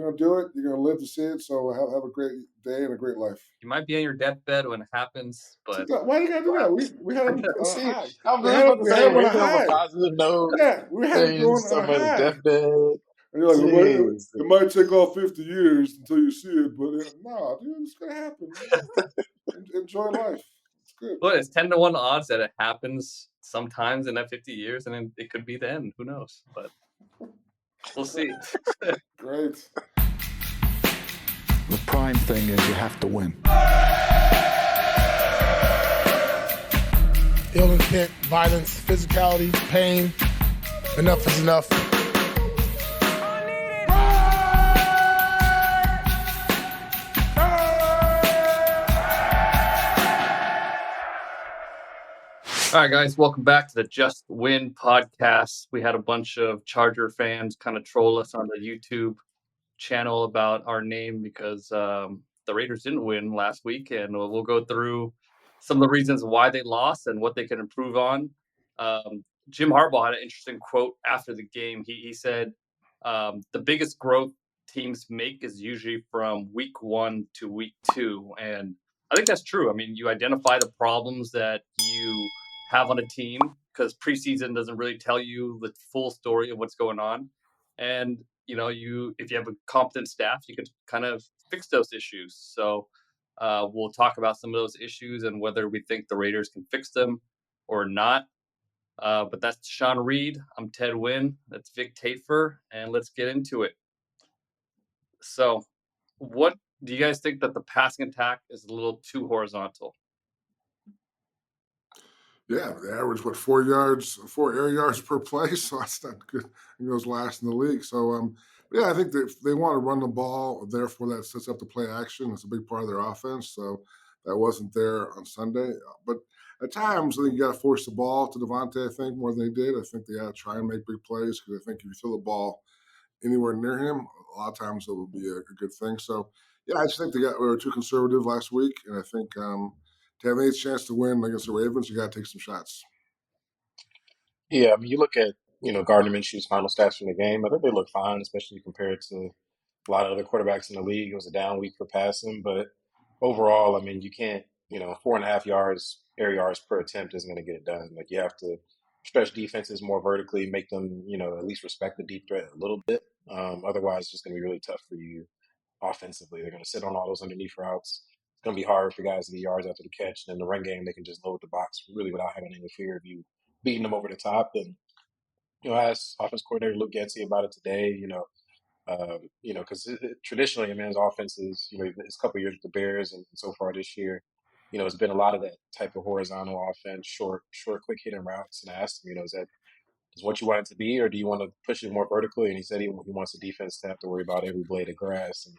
going to do it. You're going to live to see it. So have a great day and a great life. You might be on your deathbed when it happens, but Why you got to do that? We had him on a See, high. I was We just had about him, to we say, had him on a ending on a high. positive note. Yeah, we had him Saying going on a somebody's high. deathbed. And you're like, well, Jeez. it might take all 50 years until you see it, but no, dude, it's going to happen. Enjoy life. It's good. But it's 10-1 odds that it happens sometimes in that 50 years, and then it could be the end. Who knows? But we'll see. Great. The prime thing is you have to win. Ill intent, violence, physicality, pain. Enough is enough. All right, guys, welcome back to the Just Win podcast. We had a bunch of Charger fans kind of troll us on the YouTube channel about our name because the Raiders didn't win last week, and we'll go through some of the reasons why they lost and what they can improve on. Jim Harbaugh had an interesting quote after the game. He said, the biggest growth teams make is usually from week 1 to week 2. And I think that's true. I mean, you identify the problems that you have on a team because preseason doesn't really tell you the full story of what's going on. And, if you have a competent staff, you can kind of fix those issues. So we'll talk about some of those issues and whether we think the Raiders can fix them or not. But that's Tashan Reed. I'm Ted Nguyen. That's Vic Tafur. And let's get into it. So what do you guys think that the passing attack is a little too horizontal? Yeah, they average 4 air yards per play, so that's not good. It goes last in the league. So, yeah, I think they want to run the ball. Therefore, that sets up the play action. It's a big part of their offense. So that wasn't there on Sunday. But at times, I think you got to force the ball to Davante. I think more than they did. I think they got to try and make big plays because I think if you throw the ball anywhere near him, a lot of times it would be a good thing. So, yeah, I just think we were too conservative last week, and I think. To have any chance to win against the Ravens, you got to take some shots. Yeah, I mean, you look at, Gardner Minshew's final stats from the game. I think they look fine, especially compared to a lot of other quarterbacks in the league. It was a down week for passing, but overall, I mean, you can't, 4.5 air yards per attempt isn't going to get it done. Like, you have to stretch defenses more vertically, make them, at least respect the deep threat a little bit. Otherwise, it's just going to be really tough for you offensively. They're going to sit on all those underneath routes. It's going to be hard for guys to get yards after the catch. And in the run game, they can just load the box really without having any fear of you beating them over the top. And, I asked offense coordinator Luke Getsy about it today, because traditionally, I mean, his offense is, it's a couple of years with the Bears and so far this year, it's been a lot of that type of horizontal offense, short, quick hitting routes. And I asked him, is what you want it to be, or do you want to push it more vertically? And he said he wants the defense to have to worry about every blade of grass. And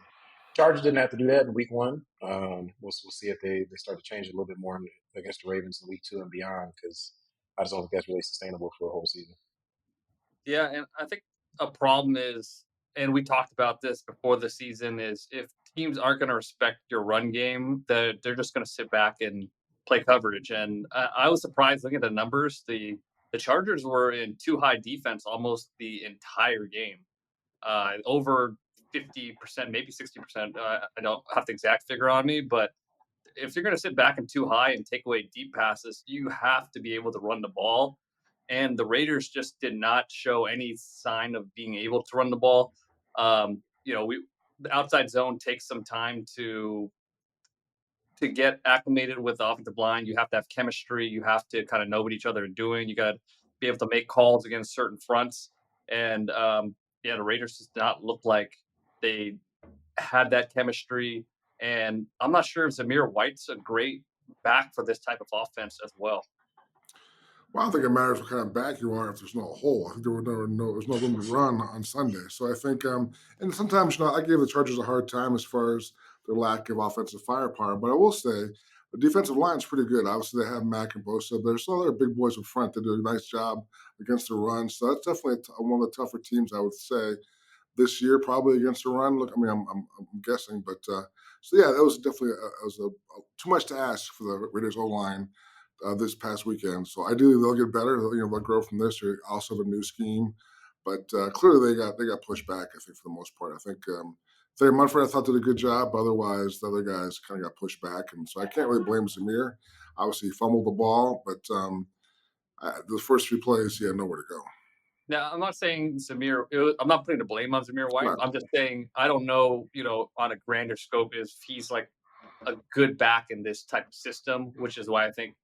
Chargers didn't have to do that in week 1. We'll see if they start to change it a little bit more against the Ravens in week 2 and beyond, because I just don't think that's really sustainable for a whole season. Yeah, and I think a problem is, and we talked about this before the season, is if teams aren't going to respect your run game, that they're just going to sit back and play coverage. And I was surprised looking at the numbers. The Chargers were in too high defense almost the entire game, over 50%, maybe 60%. I don't have the exact figure on me, but if you're going to sit back and too high and take away deep passes, you have to be able to run the ball. And the Raiders just did not show any sign of being able to run the ball. The outside zone takes some time to get acclimated with the offensive line. You have to have chemistry. You have to kind of know what each other are doing. You got to be able to make calls against certain fronts. And the Raiders just did not look like they had that chemistry. And I'm not sure if Zamir White's a great back for this type of offense as well. Well, I don't think it matters what kind of back you are if there's no hole. I think there's no room to run on Sunday. So I think, and sometimes, I give the Chargers a hard time as far as their lack of offensive firepower. But I will say the defensive line is pretty good. Obviously, they have Mack and Bosa, but there's some other big boys up front that do a nice job against the run. So that's definitely one of the tougher teams, I would say, this year, probably against the run. Look, I mean, I'm guessing, but so yeah, that was definitely too much to ask for the Raiders O-line this past weekend. So ideally, they'll get better. They'll grow from this. They also have a new scheme, but clearly they got pushed back. I think for the most part. I think Thayer Munford, I thought did a good job. Otherwise, the other guys kind of got pushed back, and so I can't really blame Zamir. Obviously, he fumbled the ball, but the first 3 plays, he had nowhere to go. Now, I'm not saying I'm not putting the blame on Zamir White. Right, I'm just saying I don't know, on a grander scope, if he's like a good back in this type of system, which is why I think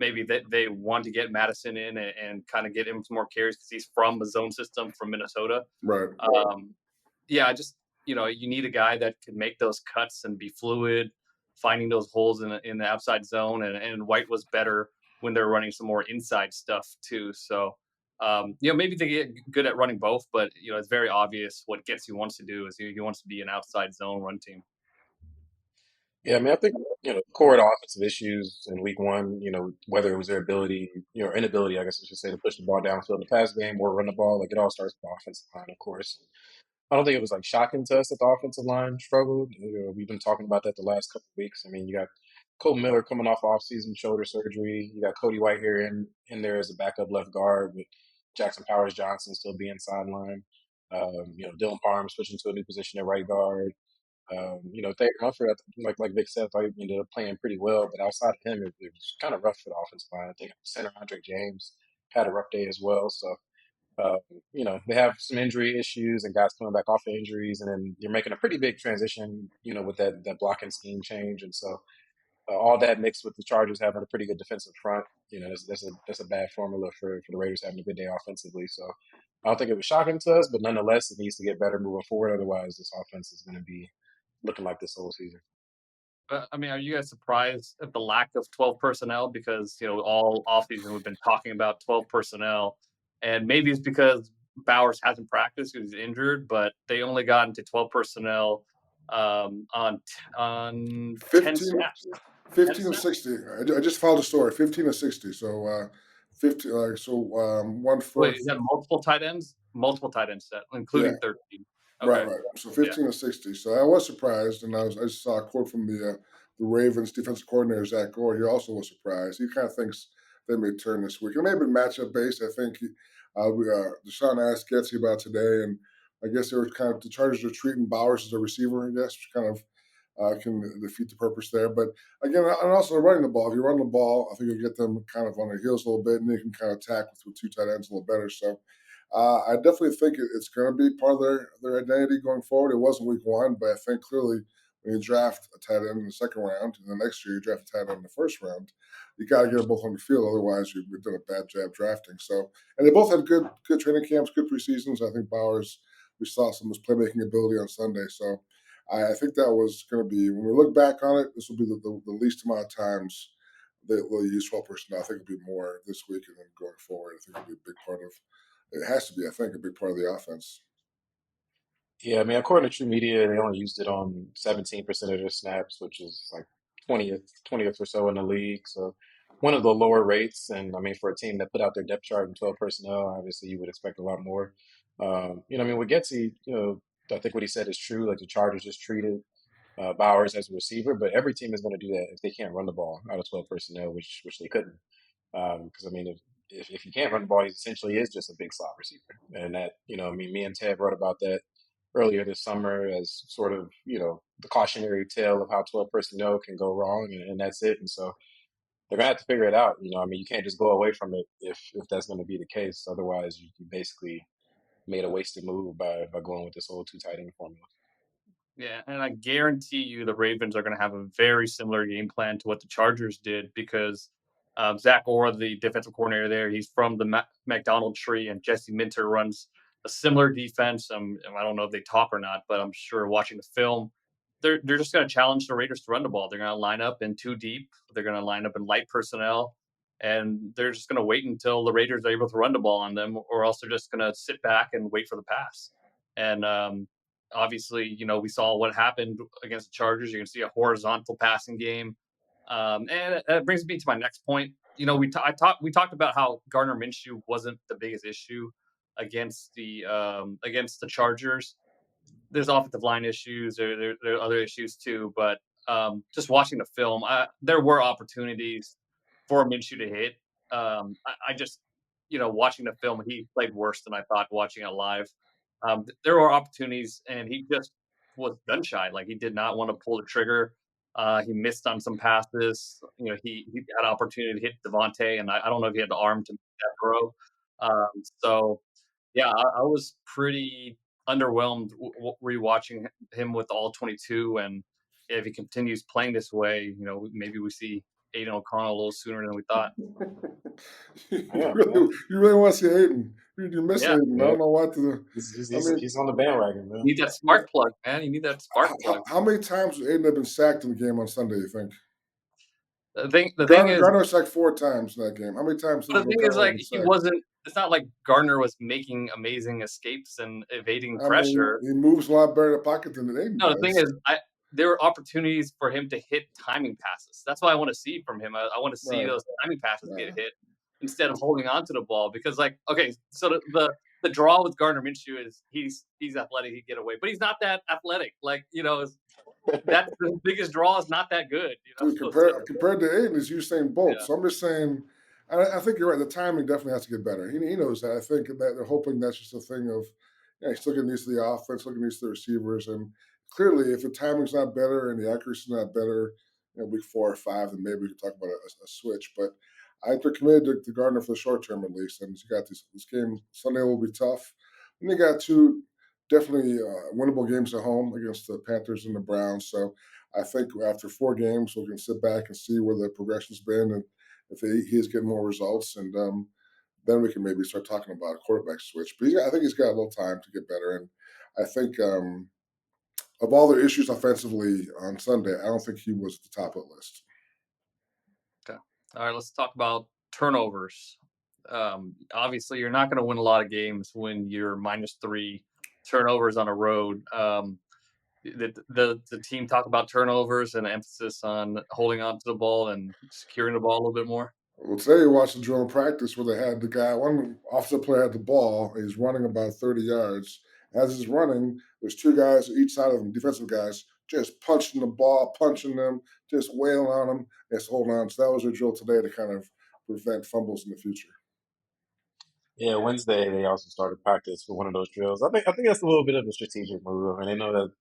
maybe they want to get Madison in and kind of get him some more carries because he's from the zone system from Minnesota. right. Yeah, I just you need a guy that can make those cuts and be fluid, finding those holes in the outside zone, and White was better when they're running some more inside stuff too. So maybe they get good at running both, but it's very obvious what Getsy wants to do is he wants to be an outside zone run team. Yeah, I mean, I think, core to offensive issues in week one, whether it was their ability, or inability, I guess I should say, to push the ball downfield in the pass game or run the ball, like it all starts with the offensive line, of course. I don't think it was like shocking to us that the offensive line struggled. We've been talking about that the last couple of weeks. I mean, you got Cole Miller coming off off-season shoulder surgery. You got Cody White here in there as a backup left guard with Jackson Powers Johnson still being sidelined. Dylan Parham switching to a new position at right guard. Thayer Munford, like Vic said, I thought he ended up playing pretty well, but outside of him, it was kind of rough for the offensive line. I think center Andre James had a rough day as well. So, uh, they have some injury issues and guys coming back off of injuries, and then you're making a pretty big transition, with that blocking scheme change, and so all that mixed with the Chargers having a pretty good defensive front, that's a bad formula for the Raiders having a good day offensively. So I don't think it was shocking to us, but nonetheless, it needs to get better moving forward. Otherwise, this offense is going to be looking like this whole season. I mean, are you guys surprised at the lack of 12 personnel? Because, all offseason we've been talking about 12 personnel, and maybe it's because Bowers hasn't practiced because he's injured, but they only got into 12 personnel on 10 15, snaps. 10 15 of snaps? 60. I just followed the story. 15 of 60. So 15. One Wait, fourth. is that multiple tight ends? Multiple tight ends set, Yeah. including 13. Right, Okay. right. So Yeah. 15 to 60. So I was surprised, and I just saw a quote from the Ravens defensive coordinator Zach Gore. He also was surprised. He kind of thinks they may turn this week. It may have been matchup based. I think Deshaun asked Getsy about today, and I guess they were kind of the Chargers are treating Bowers as a receiver. I guess, which kind of can defeat the purpose there. But again, and also running the ball. If you run the ball, I think you'll get them kind of on their heels a little bit, and they can kind of attack with 2 tight ends a little better. So I definitely think it's going to be part of their identity going forward. It wasn't week one, but I think clearly when you draft a tight end in the second round, and the next year you draft a tight end in the first round, you got to get them both on the field. Otherwise, you've done a bad job drafting. So, and they both had good training camps, good preseasons. I think Bowers, we saw some of his playmaking ability on Sunday. So, I think that was going to be when we look back on it. This will be the least amount of times they will use 12 personnel. I think it'll be more this week and then going forward. I think it'll be a big part of it has to be, I think, a big part of the offense. Yeah, I mean, according to True Media, they only used it on 17% of their snaps, which is like 20th or so in the league. So one of the lower rates. And I mean, for a team that put out their depth chart in 12 personnel, obviously you would expect a lot more. I mean, with Getsy, I think what he said is true. Like the Chargers just treated Bowers as a receiver, but every team is going to do that if they can't run the ball out of 12 personnel, which they couldn't. Because I mean, if you can't run the ball, he essentially is just a big slot receiver, and that I mean, me and Ted wrote about that earlier this summer as sort of the cautionary tale of how 12 personnel can go wrong, and that's it. And so they're gonna have to figure it out. I mean, you can't just go away from it if that's going to be the case. Otherwise, you basically made a wasted move by going with this whole two tight end formula. Yeah, and I guarantee you the Ravens are going to have a very similar game plan to what the Chargers did because Zach Orr, the defensive coordinator there, he's from the McDonald tree, and Jesse Minter runs a similar defense. I don't know if they talk or not, but I'm sure watching the film, they're just going to challenge the Raiders to run the ball. They're going to line up in two deep. They're going to line up in light personnel, and they're just going to wait until the Raiders are able to run the ball on them, or else they're just going to sit back and wait for the pass. And obviously, we saw what happened against the Chargers. You're going to see a horizontal passing game. And that brings me to my next point. We talked about how Gardner Minshew wasn't the biggest issue against the Chargers. There's offensive line issues. There are other issues too. But just watching the film, there were opportunities for Minshew to hit. I just, watching the film, he played worse than I thought watching it live. There were opportunities, and he just was gun shy. Like he did not want to pull the trigger. He missed on some passes. He had an opportunity to hit Davante, and I don't know if he had the arm to make that throw. So yeah, I was pretty underwhelmed rewatching him with all 22, and if he continues playing this way, maybe we see Aiden O'Connell a little sooner than we thought. you Yeah, yeah, really want to see Aiden. You miss Yeah, Aiden. I yeah. don't know what to. I mean, He's on the bandwagon, man. you need that spark plug, man. You need that spark plug. how many times would Aiden have been sacked in the game on Sunday? You think? The thing is, Gardner sacked 4 times in that game. How many times but has the thing is, O'Connell like been he sacked? wasn't. It's not like Gardner was making amazing escapes and evading I mean, pressure. he moves a lot better in the pocket than Aiden No, the thing does. is, there were opportunities for him to hit timing passes. That's what I want to see from him. I want to see Right. those timing passes get Yeah. hit instead of holding on to the ball. Because, like, okay, so the draw with Gardner Minshew is he's athletic, he get away, but he's not that athletic. Like, that's the biggest draw is not that good. Dude, So compared to Aiden, it's Usain Bolt. yeah, So I'm just saying, I think you're right. The timing definitely has to get better. He knows that. I think that they're hoping that's just a thing of, yeah, he's still getting used to the offense, still getting used to the receivers. And clearly, if the timing's not better and the accuracy's not better, week 4 or 5, then maybe we can talk about a switch. But I think they're committed to Gardner for the short term at least. And you got this game Sunday will be tough. And they got two definitely winnable games at home against the Panthers and the Browns. So I think after 4 games, we can sit back and see where the progression's been and if he is getting more results. And then we can maybe start talking about a quarterback switch. But I think he's got a little time to get better. And I think of all the issues offensively on Sunday, I don't think he was at the top of the list. okay. All right, let's talk about turnovers. Obviously, you're not going to win a lot of games when you're -3 turnovers on a road. The team talk about turnovers and emphasis on holding on to the ball and securing the ball a little bit more? Well, today you watched the drill in practice where they had the guy, one offensive player had the ball. He's running about 30 yards. As he's running, there's 2 guys each side of him, defensive guys, just punching the ball, punching them, just wailing on them. Just holding on. So that was a drill today to kind of prevent fumbles in the future. Yeah, Wednesday they also started practice for one of those drills. I think that's a little bit of a strategic move. I mean, they know that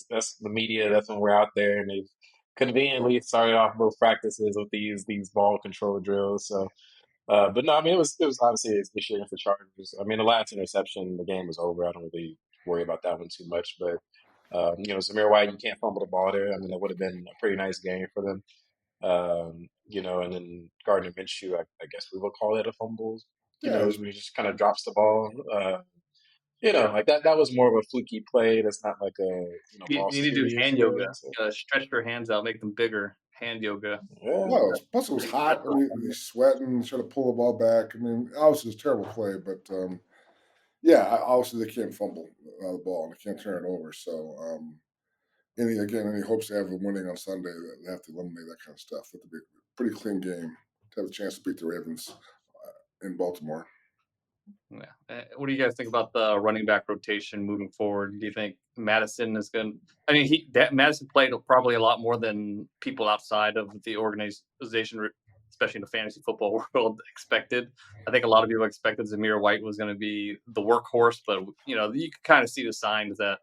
that's the media. That's when we're out there, and they've conveniently started off both practices with these ball control drills. So, but no, I mean it was obviously a issue against the Chargers. I mean, the last interception, the game was over. I don't really worry about that one too much. But Zamir White, you can't fumble the ball there. I mean, that would have been a pretty nice game for them. And then Gardner Minshew, I guess we would call it a fumble. Yeah, When he just kind of drops the ball. Like that was more of a fluky play. That's not like a You ball need to do security hand issue yoga. there. So Stretch your hands out, make them bigger. Hand yoga. yeah, no, plus it was hot. I mean, he's sweating, trying to pull the ball back. I mean, obviously it's a terrible play, but yeah, obviously they can't fumble the ball and they can't turn it over. So any hopes they have of winning on Sunday, they have to eliminate that kind of stuff. It would be a pretty clean game to have a chance to beat the Ravens in Baltimore. Yeah. What do you guys think about the running back rotation moving forward? Do you think Madison is going? I mean, Madison played probably a lot more than people outside of the organization, especially in the fantasy football world, expected. I think a lot of people expected Zamir White was going to be the workhorse, but you can kind of see the signs that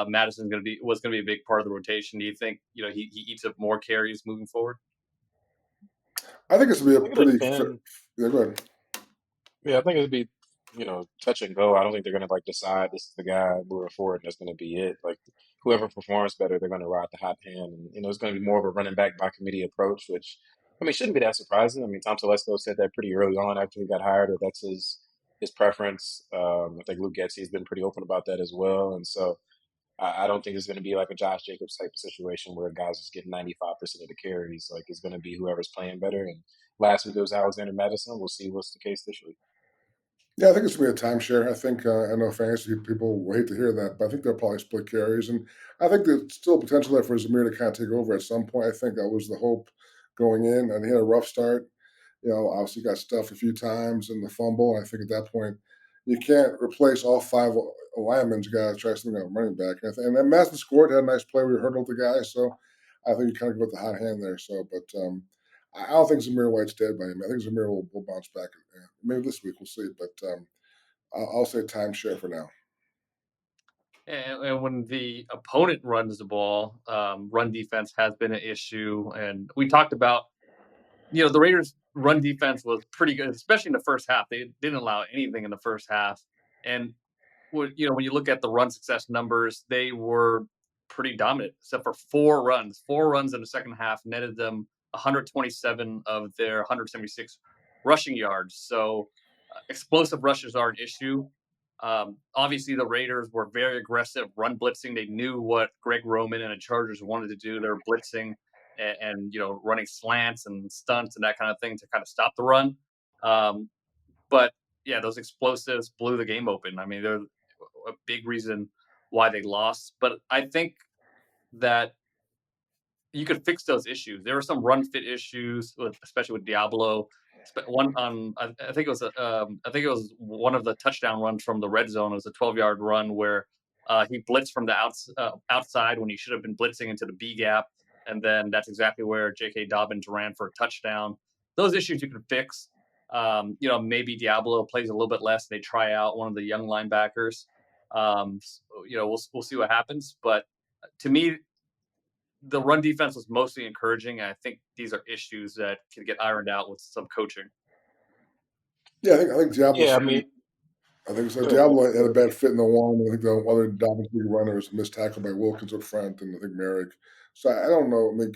Madison was going to be a big part of the rotation. Do you think he eats up more carries moving forward? I think it's gonna I be a think it'll pretty. depend. Yeah, go ahead. Yeah, I think it'd be touch and go. I don't think they're gonna like decide this is the guy moving forward and that's gonna be it. Like whoever performs better, they're gonna ride the hot hand, and it's gonna be more of a running back by committee approach, which I mean shouldn't be that surprising. I mean Tom Telesco said that pretty early on after he got hired that that's his preference. I think Luke Getzey has been pretty open about that as well, and so I don't think it's going to be like a Josh Jacobs type of situation where guys just getting 95% of the carries. Like it's going to be whoever's playing better. And last week it was Alexander Madison. We'll see what's the case this week. Yeah, I think it's gonna be a timeshare. I think I know fantasy people will hate to hear that, but I think they'll probably split carries, and I think there's still potential there for Zamir to kind of take over at some point. I think that was the hope going in, and he had a rough start. Obviously got stuffed a few times in the fumble. And I think at that point, you can't replace all 5 linemen. You got to try something on running back. And then Madison scored, had a nice play. We hurdled the guy, so I think you kind of go with the hot hand there. So, but I don't think Zamir White's dead by him. I think Zamir will bounce back. Maybe this week we'll see, but I'll say timeshare for now. And when the opponent runs the ball, run defense has been an issue. And we talked about, the Raiders' run defense was pretty good, especially in the first half. They didn't allow anything in the first half. And when you look at the run success numbers, they were pretty dominant, except for 4 runs. 4 runs in the second half netted them 127 of their 176 rushing yards. So explosive rushes are an issue. Obviously, the Raiders were very aggressive run blitzing. They knew what Greg Roman and the Chargers wanted to do. They were blitzing and running slants and stunts and that kind of thing to kind of stop the run. Um, but yeah, those explosives blew the game open. I mean, they're a big reason why they lost. But I think that you could fix those issues. There were some run fit issues, especially with Diablo. One on, I think it was, I think it was one of the touchdown runs from the red zone. It was a 12-yard run where he blitzed from the outside when he should have been blitzing into the B gap, and then that's exactly where J.K. Dobbins ran for a touchdown. Those issues you can fix. Maybe Diablo plays a little bit less. They try out one of the young linebackers. We'll see what happens. But to me, the run defense was mostly encouraging. And I think these are issues that can get ironed out with some coaching. Yeah, I think Diablo. Yeah, I mean, I think so. go ahead, Vic. Diablo had a bad fit in the one. I think the other Dobbins big runner was a missed tackle by Wilkins up front, and I think Merrick. So I don't know. I mean,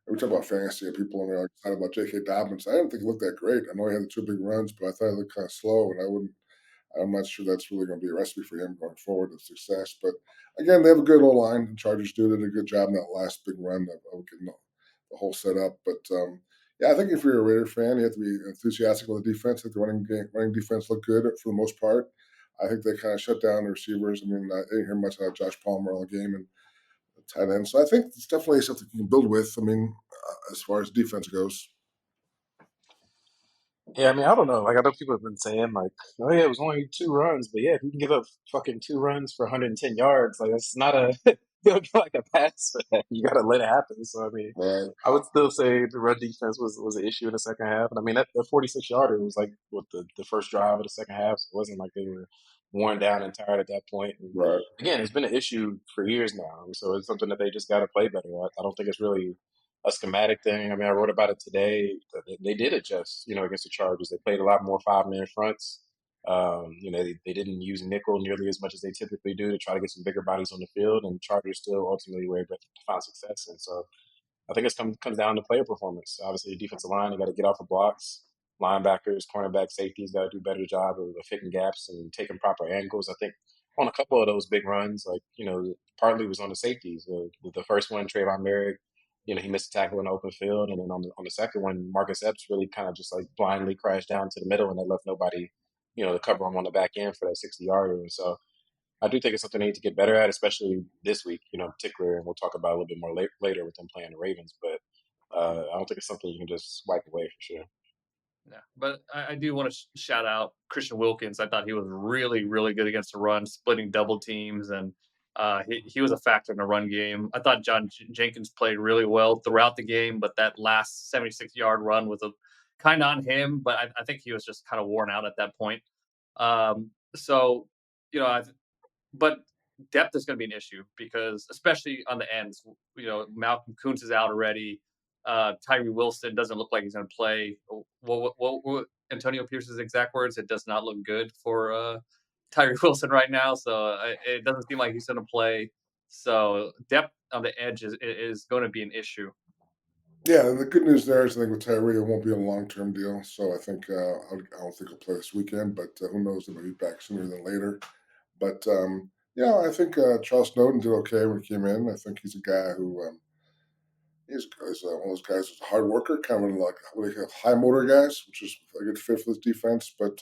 we talk about fantasy and people and they're excited about J.K. Dobbins. I didn't think he looked that great. I know he had the 2 big runs, but I thought he looked kind of slow, and I'm not sure that's really going to be a recipe for him going forward of success. But again, they have a good old line. The Chargers did a good job in that last big run of getting the whole set up. But yeah, I think if you're a Raider fan, you have to be enthusiastic about the defense. I think the running defense looked good for the most part. I think they kind of shut down the receivers. I mean, I didn't hear much about Josh Palmer all game and the tight end. So I think it's definitely something you can build with. I mean, as far as defense goes. Yeah, I mean, I don't know. Like, I know people have been saying, like, oh, yeah, it was only 2 runs. But yeah, if you can give up fucking 2 runs for 110 yards, like, that's not a, like a pass for that. You got to let it happen. So, I mean, Right. I would still say the run defense was an issue in the second half. And I mean, that 46-yarder was like what the first drive of the second half. So it wasn't like they were worn down and tired at that point. And Right. again, it's been an issue for years now. So it's something that they just got to play better. I don't think it's really a schematic thing. I mean, I wrote about it today. They did adjust, against the Chargers. They played a lot more 5-man fronts. They didn't use nickel nearly as much as they typically do to try to get some bigger bodies on the field, and Chargers still ultimately were able to find success. And so I think it comes down to player performance. Obviously, defensive line, they got to get off the blocks. Linebackers, cornerback, safeties got to do a better job of hitting gaps and taking proper angles. I think on a couple of those big runs, like, partly was on the safeties. The first one, Trayvon Merrick, he missed a tackle in the open field. And then on the second one, Marcus Epps really kind of just like blindly crashed down to the middle, and they left nobody, to cover him on the back end for that 60-yarder. And so I do think it's something they need to get better at, especially this week, in particular. And we'll talk about it a little bit more later with them playing the Ravens. But I don't think it's something you can just wipe away for sure. Yeah, but I do want to shout out Christian Wilkins. I thought he was really, really good against the run, splitting double teams, and he was a factor in the run game. I thought John Jenkins played really well throughout the game, but that last 76-yard run was a kind of on him. But I think he was just kind of worn out at that point. So, you know, I, but depth is going to be an issue because, especially on the ends, Malcolm Kuntz is out already. Tyree Wilson doesn't look like he's going to play. What Antonio Pierce's exact words? It does not look good for Tyree Wilson right now. So it doesn't seem like he's going to play. So depth on the edge is going to be an issue. Yeah, and the good news there is I think with Tyree, it won't be a long-term deal. So I think I don't think he'll play this weekend, but who knows? He may be back sooner than later. But yeah, I think Charles Snowden did okay when he came in. I think he's a guy who he's one of those guys who's a hard worker, kind of like what they call high motor guys, which is a good fit for this defense. But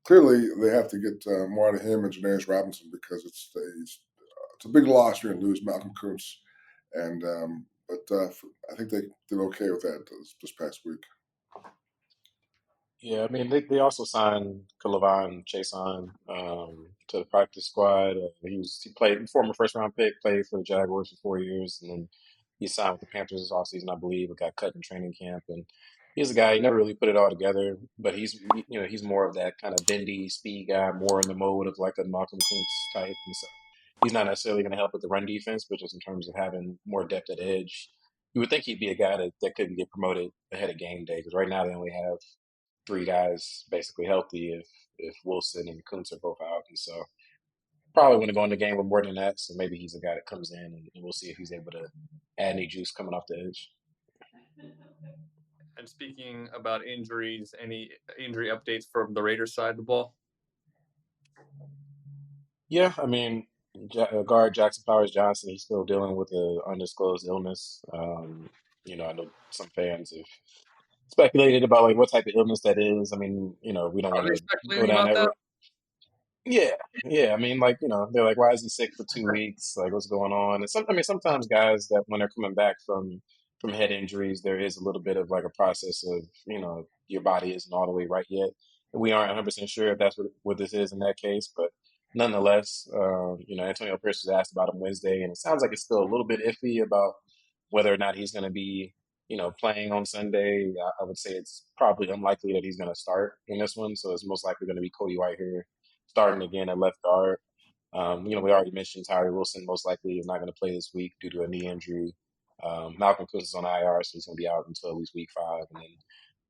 clearly, they have to get more out of him and Janaeus Robinson because it's a big loss. You're going to lose Malcolm Kuntz, and but I think they did okay with that this past week. Yeah, I mean, they also signed Kalavan Chason to the practice squad. He played former first round pick, played for the Jaguars for 4 years, and then he signed with the Panthers this offseason, I believe, but got cut in training camp. And he's a guy, he never really put it all together, but he's more of that kind of bendy speed guy, more in the mode of like a Malcolm Kuntz type. And so He's not necessarily going to help with the run defense, but just in terms of having more depth at edge, you would think he'd be a guy that couldn't get promoted ahead of game day because right now they only have three guys basically healthy if Wilson and Kuntz are both out, and so probably want to go in the game with more than that. So maybe he's a guy that comes in, and we'll see if he's able to add any juice coming off the edge. And speaking about injuries, any injury updates from the Raiders side of the ball? Yeah, I mean, guard Jackson Powers Johnson, he's still dealing with an undisclosed illness. I know some fans have speculated about like what type of illness that is. I mean, we don't Are want they to go speculating down about that that? road. Yeah, yeah. I mean, like, they're like, why is he sick for 2 weeks? Like, what's going on? And sometimes guys that when they're coming back from head injuries, there is a little bit of like a process of, your body isn't all the way right yet. And we aren't 100% sure if that's what this is in that case, but nonetheless, Antonio Pierce was asked about him Wednesday, and it sounds like it's still a little bit iffy about whether or not he's going to be, playing on Sunday. I would say it's probably unlikely that he's going to start in this one, so it's most likely going to be Cody Whitehair starting again at left guard. We already mentioned Tyree Wilson most likely is not going to play this week due to a knee injury. Malcolm Cook is on IR, so he's going to be out until at least week 5. And then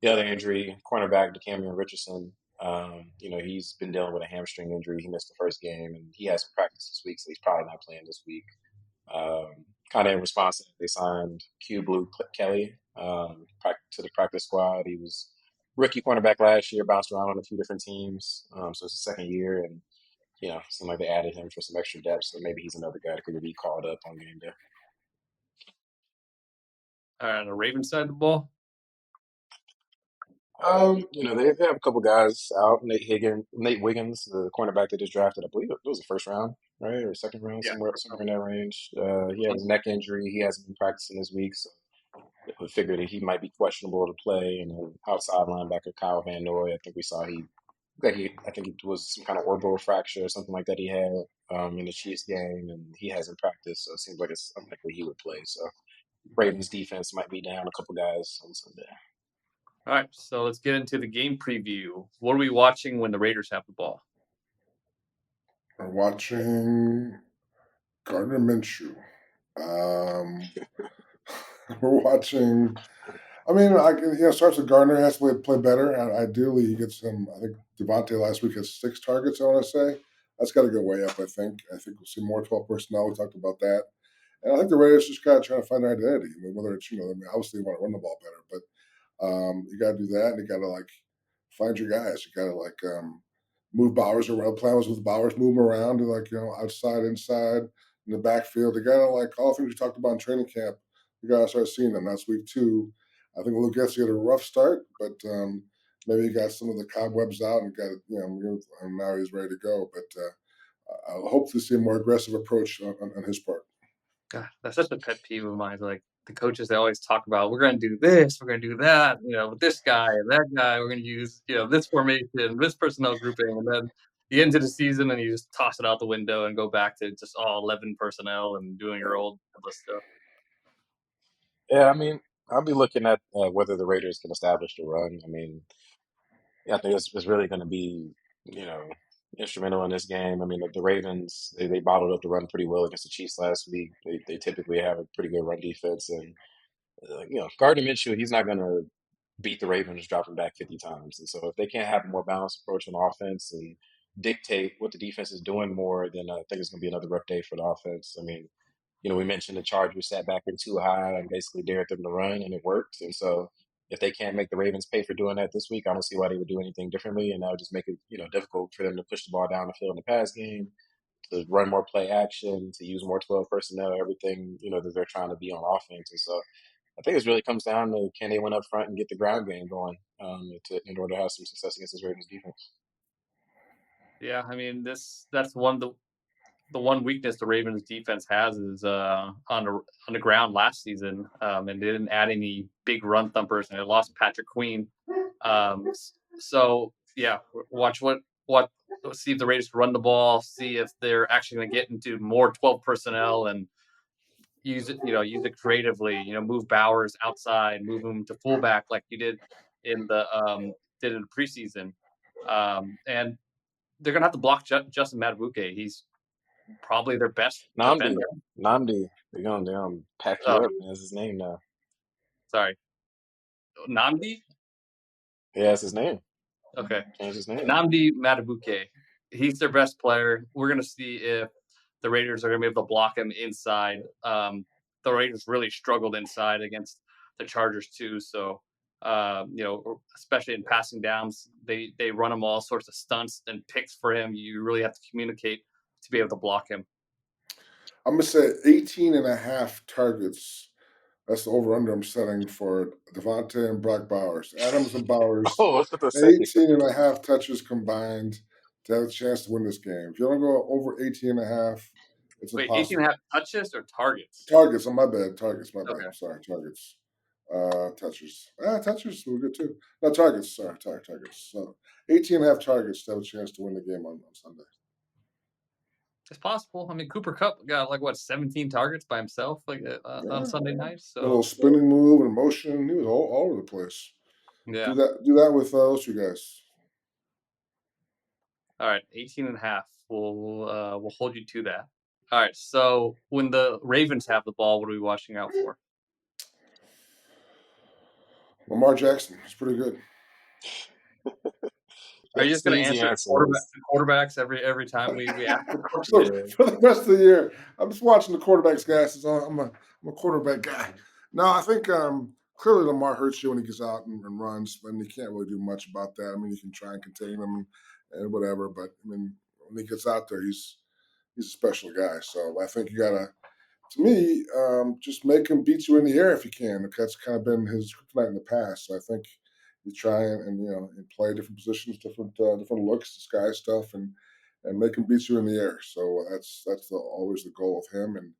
the other injury, cornerback DeCamerion Richardson, he's been dealing with a hamstring injury. He missed the first game, and he has practice this week, so he's probably not playing this week. Kind of in response to that, they signed Q Blue Kelly to the practice squad. He was rookie cornerback last year, bounced around on a few different teams. So it's his second year, and it seemed like they added him for some extra depth. So maybe he's another guy that could be called up on game day. On the Ravens side of the ball? They have a couple guys out. Nate Wiggins, the cornerback they just drafted. I believe it was the first round, right, or second round, Yeah. somewhere in that range. He had his neck injury. He hasn't been practicing this week, so we figured that he might be questionable to play. And then outside linebacker Kyle Van Noy, I think we saw I think it was some kind of orbital fracture or something like that he had in the Chiefs game, and he hasn't practiced, so it seems like it's unlikely he would play. So Ravens defense might be down a couple guys on Sunday. All right, so let's get into the game preview. What are we watching when the Raiders have the ball? We're watching Gardner Minshew. We're watching. I mean, starts with Gardner has to play better, and ideally he gets him. I think Davante last week has 6 targets. I want to say that's got to go way up. I think we'll see more 12 personnel. We talked about that, and I think the Raiders just got to try to find their identity. I mean, whether it's obviously you want to run the ball better, but you got to do that, and you got to like find your guys. You got to move Bowers around. Plan was with Bowers, move him around, and outside, inside, in the backfield. You got to all the things we talked about in training camp. You got to start seeing them. That's week 2. I think Luke Getsy had a rough start, but maybe he got some of the cobwebs out and and now he's ready to go. But I'll hopefully see a more aggressive approach on his part. God, that's such a pet peeve of mine. Like the coaches, they always talk about, we're going to do this, we're going to do that, with this guy and that guy, we're going to use, this formation, this personnel grouping, and then the end of the season, and you just toss it out the window and go back to just all 11 personnel and doing your old stuff. Yeah, I mean, I'll be looking at whether the Raiders can establish the run. I mean, yeah, I think it's really going to be, you know, instrumental in this game. I mean, the Ravens, they bottled up the run pretty well against the Chiefs last week. They typically have a pretty good run defense. And, Gardner Minshew, he's not going to beat the Ravens dropping back 50 times. And so if they can't have a more balanced approach on offense and dictate what the defense is doing more, then I think it's going to be another rough day for the offense. I mean, we mentioned the Chargers sat back in too high and basically dared them to run, and it worked. And so if they can't make the Ravens pay for doing that this week, I don't see why they would do anything differently. And that would just make it, difficult for them to push the ball down the field in the pass game, to run more play action, to use more 12 personnel, everything, that they're trying to be on offense. And so I think it really comes down to can they win up front and get the ground game going in order to have some success against this Ravens defense. Yeah, I mean, that's one of the one weakness the Ravens defense has is on the ground last season, and they didn't add any big run thumpers, and they lost Patrick Queen. So yeah, watch what see if the Raiders run the ball, see if they're actually going to get into more 12 personnel and use it creatively. Move Bowers outside, move him to fullback like you did in the preseason, and they're gonna have to block Justin Matabuke. He's probably their best Namdi. defender. Namdi. They're gonna pack you Oh, up. That's his name now. sorry, Namdi. Yeah, that's his name. Okay, Changed his name. Namdi Matabuke. He's their best player. We're gonna see if the Raiders are gonna be able to block him inside. The Raiders really struggled inside against the Chargers too. So, especially in passing downs, they run him all sorts of stunts and picks for him. You really have to communicate to be able to block him. I'm going to say 18 and a half targets. That's the over under I'm setting for Davante and Brock Bowers. Adams and Bowers, Oh, I was about to say. 18 and a half touches combined to have a chance to win this game. If you don't go over 18 and a half, it's Wait, 18 and impossible. a half touches or targets? Targets, on my bad. Targets, my bad. Okay. I'm sorry. Targets. Touches. Touches were good too. No, targets. Sorry, targets. So 18 and a half targets to have a chance to win the game on Sunday. It's possible. I mean, Cooper Cup got like what 17 targets by himself, like on Yeah. Sunday night. A little So spinning move and motion. He was all over the place. yeah. Do that with those two guys. All right, 18 and a half. We'll hold you to that. All right. So when the Ravens have the ball, what are we watching out for? Lamar Jackson. He's pretty good. Are you That's just the going to easy answer answer. quarterbacks every time we ask the question? So Yeah. for the rest of the year, I'm just watching the quarterbacks, guys. So I'm a quarterback guy. No, I think clearly Lamar hurts you when he gets out and runs, and you can't really do much about that. I mean, you can try and contain him and whatever, but I mean, when he gets out there, he's a special guy. So I think you gotta, to me, just make him beat you in the air if you can. That's kind of been his kryptonite in the past. So I think you try and and play different positions, different looks, disguise stuff, and make him beat you in the air. So always the goal of him. And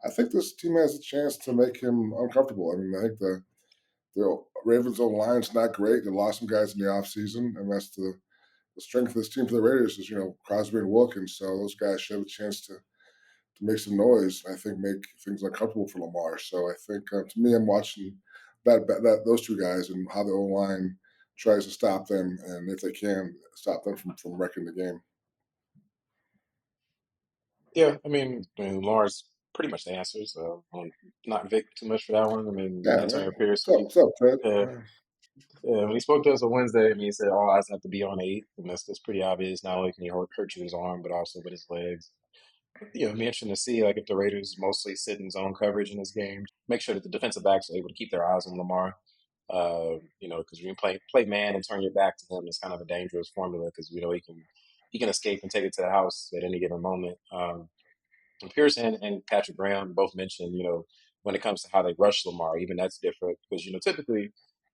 I think this team has a chance to make him uncomfortable. I mean, I think the Ravens' old line's not great. They lost some guys in the offseason, and that's the strength of this team for the Raiders is Crosby and Wilkins. So those guys should have a chance to make some noise. I think make things uncomfortable for Lamar. So I think to me, I'm watching that those two guys and how the O line tries to stop them, and if they can stop them from wrecking the game. Yeah, I mean, Lamar's pretty much the answer. So not Vic too much for that one. I mean, Yeah, Antonio man. Pierce when What's up, Ted? yeah, when he spoke to us on Wednesday, I mean, he said all eyes have to be on eight, and that's pretty obvious. Not only can he hurt you with his arm, but also with his legs. It'd be interesting to see like if the Raiders mostly sit in zone coverage in this game, make sure that the defensive backs are able to keep their eyes on Lamar. Because when you play man and turn your back to him, it's kind of a dangerous formula because he can escape and take it to the house at any given moment. And Pierce and Patrick Graham both mentioned, when it comes to how they rush Lamar, even that's different because typically,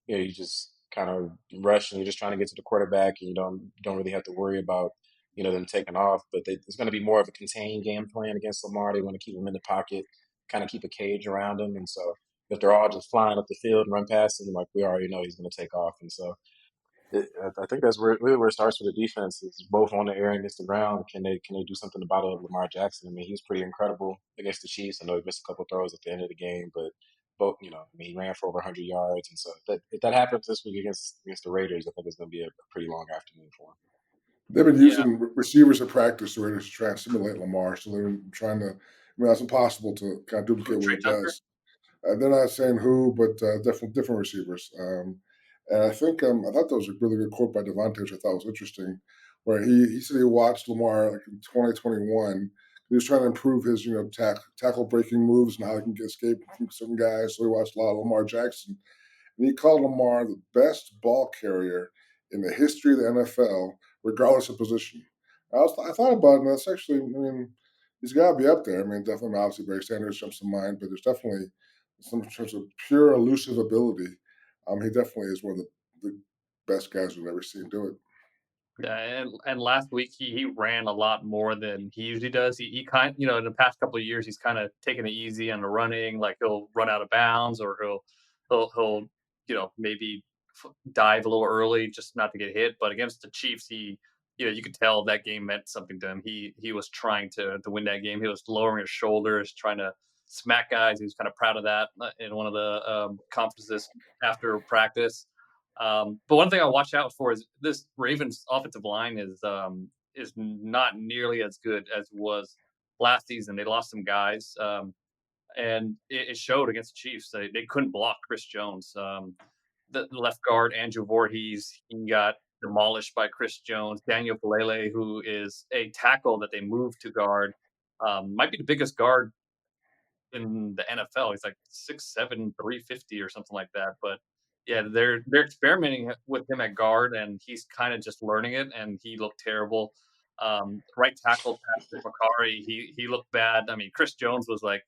you just kind of rush and you're just trying to get to the quarterback and you don't really have to worry about them taking off. But it's going to be more of a contained game plan against Lamar. They want to keep him in the pocket, kind of keep a cage around him, and so if they're all just flying up the field and run past him, like we already know he's going to take off, and so I think that's really where it starts for the defense. Is both on the air and against the ground. Can they do something about Lamar Jackson? I mean, he was pretty incredible against the Chiefs. I know he missed a couple throws at the end of the game, but both he ran for over 100 yards, and so if that happens this week against the Raiders, I think it's going to be a pretty long afternoon for him. They've been Yeah, using receivers at practice, the Raiders, to try and simulate Lamar. So they're trying to. I mean, that's impossible to kind of who duplicate what Trey he Tucker? does. They're not saying who, but definitely different receivers. And I think I thought that was a really good quote by Davante, which I thought was interesting, where he said he watched Lamar like in 2021. He was trying to improve his tackle breaking moves and how he can escape from some guys. So he watched a lot of Lamar Jackson, and he called Lamar the best ball carrier in the history of the NFL, regardless of position. I thought about it, and that's actually, I mean, he's got to be up there. I mean, definitely, obviously, Barry Sanders jumps to mind, but there's definitely some in terms of pure elusive ability. He definitely is one of the best guys we've ever seen do it. Yeah, and last week he ran a lot more than he usually does. He kind in the past couple of years he's kind of taken it easy on the running, like he'll run out of bounds or he'll maybe dive a little early just not to get hit. But against the Chiefs, you could tell that game meant something to him. He was trying to win that game. He was lowering his shoulders, trying to smack guys. He was kind of proud of that in one of the conferences after practice. But one thing I watch out for is this Ravens offensive line is not nearly as good as was last season. They lost some guys, and it showed against the Chiefs. They couldn't block Chris Jones. The left guard, Andrew Voorhees, he got demolished by Chris Jones. Daniel Pelele, who is a tackle that they moved to guard, might be the biggest guard in the NFL. He's like 6'7", 350 or something like that. But yeah, they're experimenting with him at guard, and he's kind of just learning it. And he looked terrible. Right tackle Patrick McCarry, he looked bad. I mean, Chris Jones was like,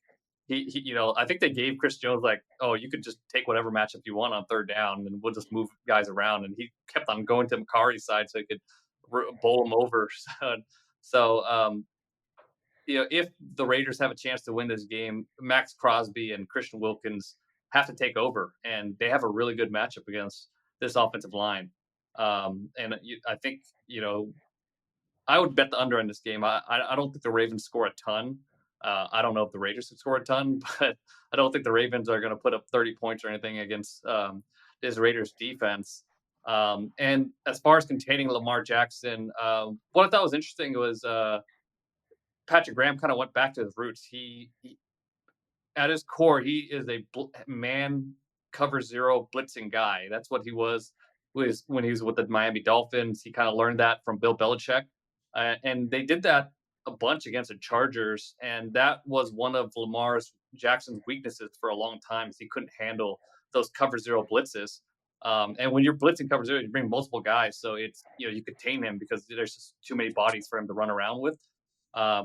I think they gave Chris Jones like, oh, you could just take whatever matchup you want on third down, and we'll just move guys around. And he kept on going to McCarry's side so he could bowl him over. So if the Raiders have a chance to win this game, Max Crosby and Christian Wilkins have to take over, and they have a really good matchup against this offensive line. I think I would bet the under in this game. I don't think the Ravens score a ton. I don't know if the Raiders could score a ton, but I don't think the Ravens are going to put up 30 points or anything against this Raiders defense. And as far as containing Lamar Jackson, what I thought was interesting was Patrick Graham kind of went back to his roots. He at his core, he is a man cover zero blitzing guy. That's what he was when he was with the Miami Dolphins. He kind of learned that from Bill Belichick, and they did that a bunch against the Chargers, and that was one of Lamar's Jackson's weaknesses for a long time. Is he couldn't handle those cover zero blitzes. And when you're blitzing cover zero, you bring multiple guys, so it's you contain him because there's just too many bodies for him to run around with.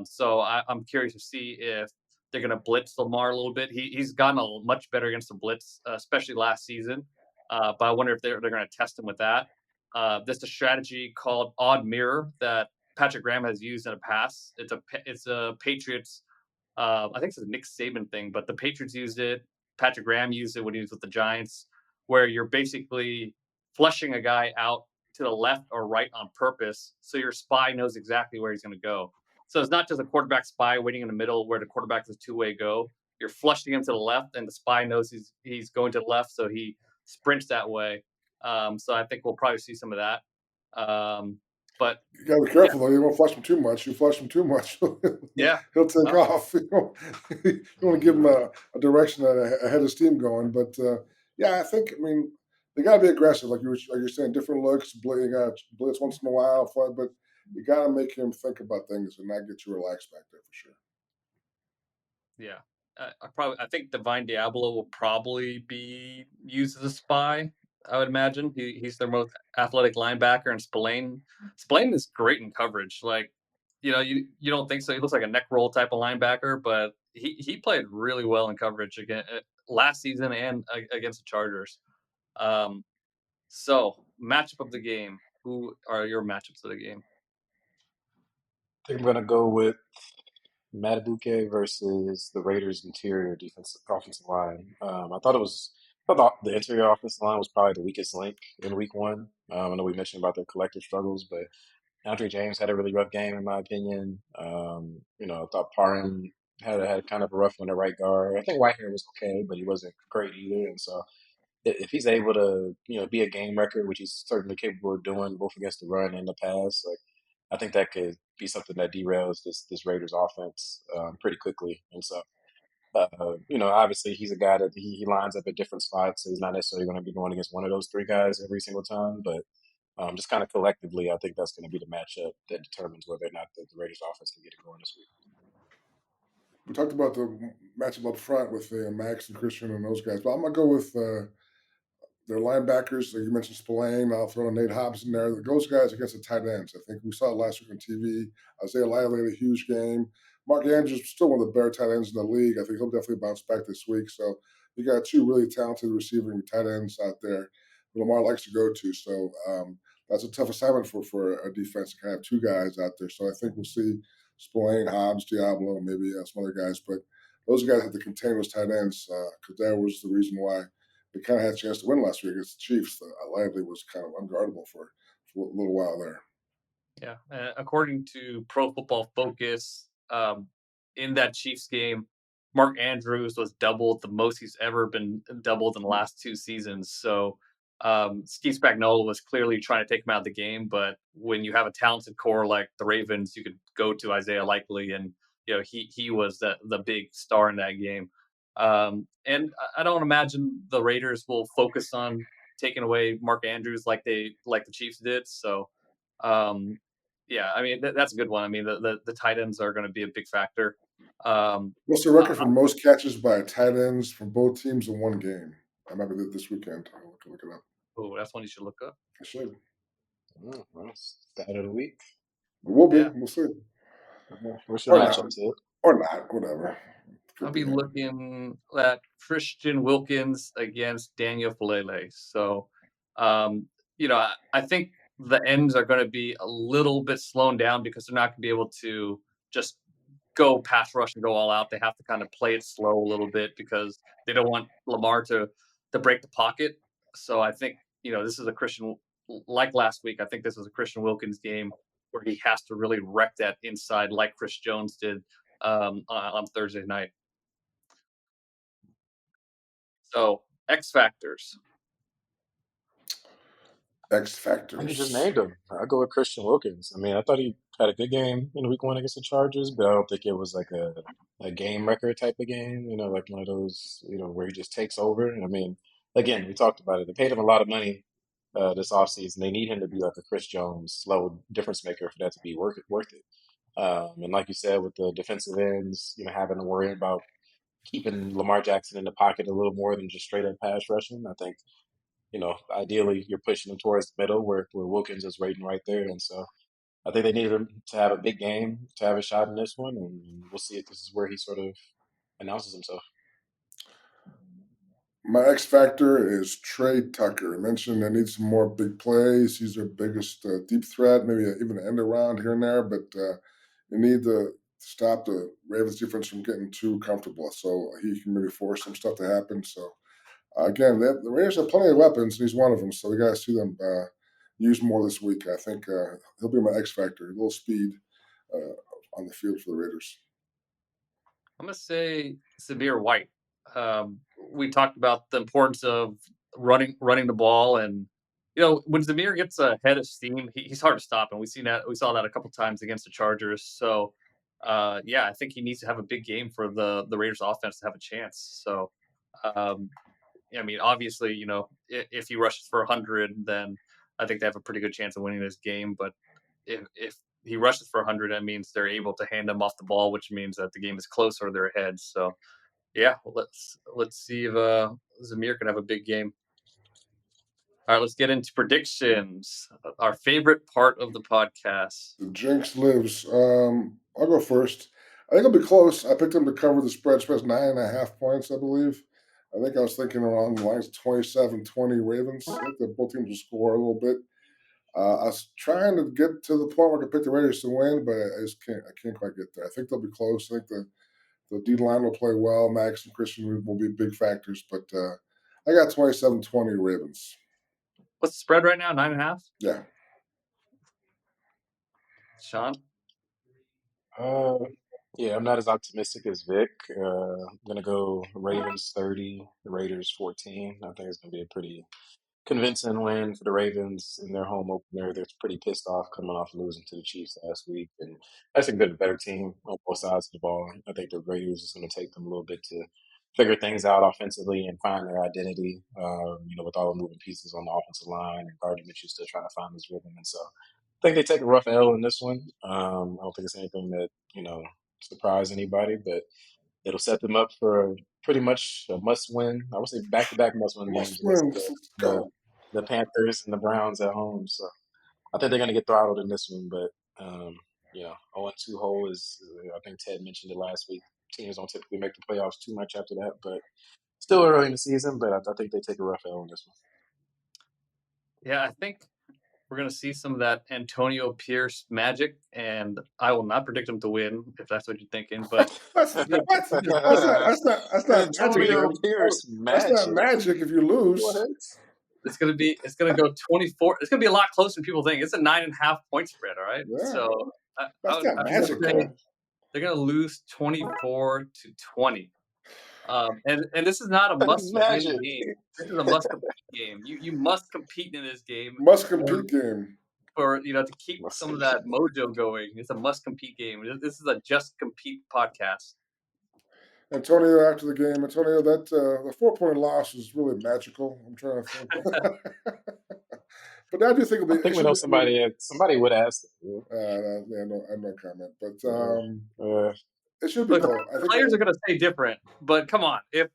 So I'm curious to see if they're going to blitz Lamar a little bit. He's gotten much better against the blitz, especially last season. But I wonder if they're going to test him with that. There's a strategy called odd mirror that Patrick Graham has used in the past. It's a Patriots. I think it's a Nick Saban thing, but the Patriots used it. Patrick Graham used it when he was with the Giants, where you're basically flushing a guy out to the left or right on purpose, so your spy knows exactly where he's going to go. So it's not just a quarterback spy waiting in the middle where the quarterback is a two-way go. You're flushing him to the left, and the spy knows he's going to the left, so he sprints that way. So I think we'll probably see some of that. But You gotta be yeah, careful though. You don't flush him too much. You flush him too much, yeah, he'll take uh, off. You want to give him a direction and a head of steam going. But yeah, I mean they gotta be aggressive, like you're saying, different looks. You got blitz once in a while, but you gotta make him think about things and not get too relaxed back there for sure. yeah. I think Divine Diablo will probably be used as a spy. I would imagine he's their most athletic linebacker, and Spillane is great in coverage. Like, you don't think so. He looks like a neck roll type of linebacker, but he played really well in coverage again last season and against the Chargers. Um, so matchup of the game. Who are your matchups of the game? I think I'm gonna go with Matabuke versus the Raiders' interior defensive offensive line. I thought the interior offensive line was probably the weakest link in Week One. I know we mentioned about their collective struggles, but Andre James had a really rough game in my opinion. I thought Parham had kind of a rough one at right guard. I think Whitehair was okay, but he wasn't great either. And so if he's able to, be a game record, which he's certainly capable of doing, both against the run and the pass, like I think that could be something that derails this Raiders offense pretty quickly. And so, obviously he's a guy that he lines up at different spots, so he's not necessarily going to be going against one of those three guys every single time. But just kind of collectively, I think that's going to be the matchup that determines whether or not the Raiders offense can get it going this week. We talked about the matchup up front with Max and Christian and those guys, but I'm gonna go with their linebackers. Like you mentioned Spillane. I'll throw Nate Hobbs in there. Those guys against the tight ends. I think we saw it last week on TV. Isaiah Lively had a huge game. Mark Andrews is still one of the better tight ends in the league. I think he'll definitely bounce back this week. So you got two really talented receiving tight ends out there that Lamar likes to go to. So that's a tough assignment for a defense to kind of have two guys out there. So I think we'll see Spillane, Hobbs, Diablo, maybe some other guys. But those guys have to contain those tight ends because that was the reason why they kind of had a chance to win last week against the Chiefs. Lively was kind of unguardable for a little while there. Yeah, according to Pro Football Focus, in that Chiefs game, Mark Andrews was doubled the most he's ever been doubled in the last 2 seasons. So Steve Spagnuolo was clearly trying to take him out of the game. But when you have a talented core like the Ravens, you could go to Isaiah Likely and he was the big star in that game. And I don't imagine the Raiders will focus on taking away Mark Andrews like the Chiefs did. So, um, yeah, I mean that's a good one. I mean the tight ends are going to be a big factor. Um, What's the uh, record for most catches by tight ends from both teams in one game? I remember this weekend. I'll look it up. oh, that's one you should look up. I should. Well, stat of the week. It will be. Yeah, We'll see. What's your Or not. matchup, Sid? Or not. Whatever. I'll Could be be him. looking at Christian Wilkins against Daniel Falele. So, I think the ends are going to be a little bit slowed down because they're not going to be able to just go pass rush and go all out. They have to kind of play it slow a little bit because they don't want Lamar to break the pocket. So I think this is a Christian like last week. I think this is a Christian Wilkins game where he has to really wreck that inside like Chris Jones did on Thursday night. So X factors. X You just factors. named him. I go with Christian Wilkins. I mean, I thought he had a good game in week one against the Chargers, but I don't think it was like a game record type of game, like one of those, where he just takes over. And I mean, again, we talked about it. They paid him a lot of money this offseason. They need him to be like a Chris Jones level difference maker for that to be worth it. And like you said, with the defensive ends, having to worry about keeping Lamar Jackson in the pocket a little more than just straight up pass rushing, I think ideally you're pushing him towards the middle where Wilkins is waiting right there. And so I think they needed him to have a big game to have a shot in this one. And we'll see if this is where he sort of announces himself. My X factor is Trey Tucker. I mentioned they need some more big plays. He's their biggest deep threat, maybe even an end around here and there, but you need to stop the Ravens defense from getting too comfortable. So he can maybe force some stuff to happen. So again, the Raiders have plenty of weapons, and he's one of them. So we got to see them use more this week. I think he'll be my X factor. A little speed on the field for the Raiders. I'm gonna say Zamir White. We talked about the importance of running the ball, and when Zamir gets ahead of steam, he's hard to stop, and we saw that a couple times against the Chargers. So, yeah, I think he needs to have a big game for the Raiders offense to have a chance. So, um, I mean, obviously, if he rushes for 100, then I think they have a pretty good chance of winning this game. But if he rushes for 100, that means they're able to hand him off the ball, which means that the game is close or they're ahead. So yeah, let's see if Zamir can have a big game. All right, let's get into predictions. Our favorite part of the podcast. The jinx lives. I'll go first. I think it'll be close. I picked them to cover the spread. Spread's 9.5 points, I believe. I think I was thinking along the lines of 27-20 Ravens. I think that both teams will score a little bit. I was trying to get to the point where I could pick the Raiders to win, but I just can't. I can't quite get there. I think they'll be close. I think the D line will play well. Max and Christian will be big factors, but I got 27-20 Ravens. What's the spread right now? 9.5. Yeah. Sean. Yeah, I'm not as optimistic as Vic. I'm gonna go Ravens 30, the Raiders 14. I think it's gonna be a pretty convincing win for the Ravens in their home opener. They're pretty pissed off coming off losing to the Chiefs last week, and I think they're the better team on both sides of the ball. I think the Raiders is going to take them a little bit to figure things out offensively and find their identity. With all the moving pieces on the offensive line and Gardner Minshew still trying to find his rhythm, and so I think they take a rough L in this one. I don't think it's anything that surprise anybody, but it'll set them up for pretty much a must-win. I would say back-to-back must-win games Must against win. Let's the go. the Panthers and the Browns at home. So I think they're going to get throttled in this one. But 0-2 hole is, I think Ted mentioned it last week. Teams don't typically make the playoffs too much after that, but still early in the season. But I think they take a rough L in this one. Yeah, I think we're going to see some of that Antonio Pierce magic, and I will not predict him to win if that's what you're thinking. But That's he's gonna, what? he's gonna, That's not magic. Antonio Then. Pierce That's not magic. magic if you lose. What? it's gonna go 24. It's gonna be a lot closer than people think. It's a 9.5 point spread. All right, Yeah. so That's not I'm gonna magic, say though. they're gonna lose 24-20. And this is not a must-win Magic. game. This is a must-compete game. You must compete in this game. Must compete game. for to keep Must some of say. that mojo going. It's a must compete game. This is a just compete podcast. Antonio, after the game, Antonio, that the 4 point loss was really magical. I'm trying to think, but I do think I it think we should know be. somebody would ask them. Yeah, no, I have no comment, but Uh, it should be Look, the close. I think players are going to say different, but come on, if